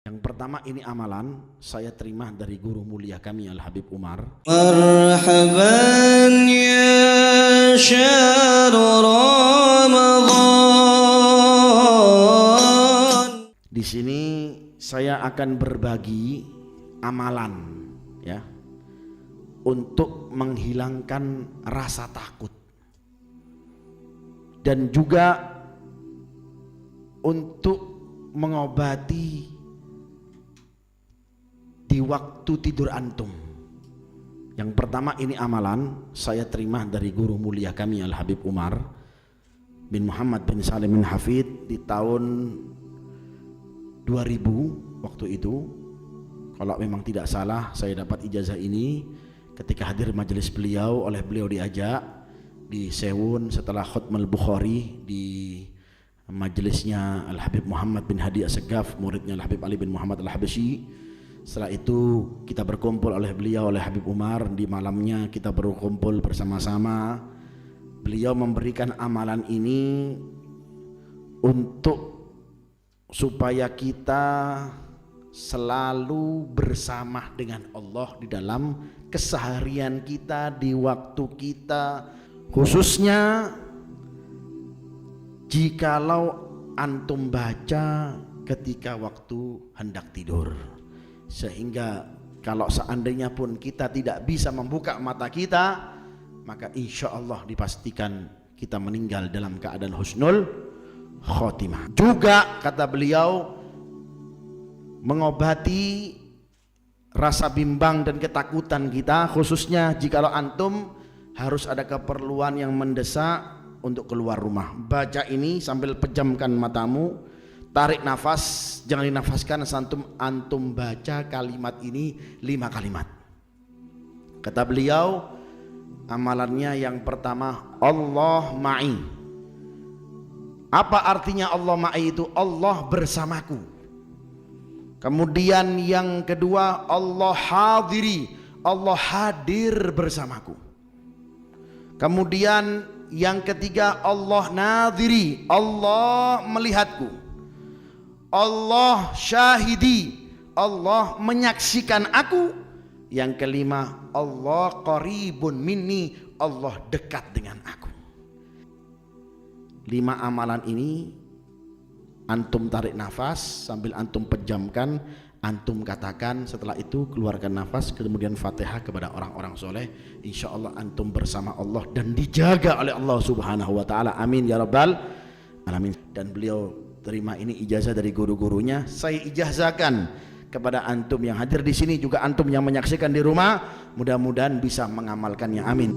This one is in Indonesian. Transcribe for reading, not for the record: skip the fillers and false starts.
Yang pertama, ini amalan saya terima dari guru mulia kami Al-Habib Umar. Marhaban ya syahr Ramadan. Di sini saya akan berbagi amalan ya untuk menghilangkan rasa takut dan juga untuk mengobati di waktu tidur antum. Yang pertama, ini amalan saya terima dari guru mulia kami Al-Habib Umar bin Muhammad bin Salim bin Hafid di tahun 2000 waktu itu. Kalau memang tidak salah, saya dapat ijazah ini ketika hadir majelis beliau, oleh beliau diajak di Sewun setelah khutbah Bukhari di majelisnya Al-Habib Muhammad bin Hadi As-Segaf, muridnya Al-Habib Ali bin Muhammad Al-Habsyi. Setelah itu kita berkumpul oleh beliau, oleh Habib Umar. Di malamnya kita berkumpul bersama-sama. Beliau memberikan amalan ini untuk supaya kita selalu bersama dengan Allah di dalam keseharian kita, di waktu kita, khususnya jikalau antum baca ketika waktu hendak tidur, sehingga kalau seandainya pun kita tidak bisa membuka mata kita, maka insya Allah dipastikan kita meninggal dalam keadaan husnul khotimah. Juga kata beliau, mengobati rasa bimbang dan ketakutan kita, khususnya jikalau antum harus ada keperluan yang mendesak untuk keluar rumah. Baca ini sambil pejamkan matamu, tarik nafas, jangan dinafaskan, antum baca kalimat ini 5 kalimat. Kata beliau, amalannya yang pertama, Allah ma'i. Apa artinya Allah ma'i itu? Allah bersamaku. Kemudian yang kedua, Allah hadiri, Allah hadir bersamaku. Kemudian yang ketiga, Allah nadhiri, Allah melihatku. Allah syahidi, Allah menyaksikan aku. Yang kelima, Allah qaribun minni, Allah dekat dengan aku. 5 amalan ini antum tarik nafas sambil antum pejamkan, antum katakan, setelah itu keluarkan nafas, kemudian Fatihah kepada orang-orang soleh. Insya Allah antum bersama Allah dan dijaga oleh Allah Subhanahu wa ta'ala. Amin ya rabbal alamin. Dan beliau terima ini ijazah dari guru-gurunya. Saya ijazahkan kepada antum yang hadir di sini, juga antum yang menyaksikan di rumah, mudah-mudahan bisa mengamalkannya. Amin.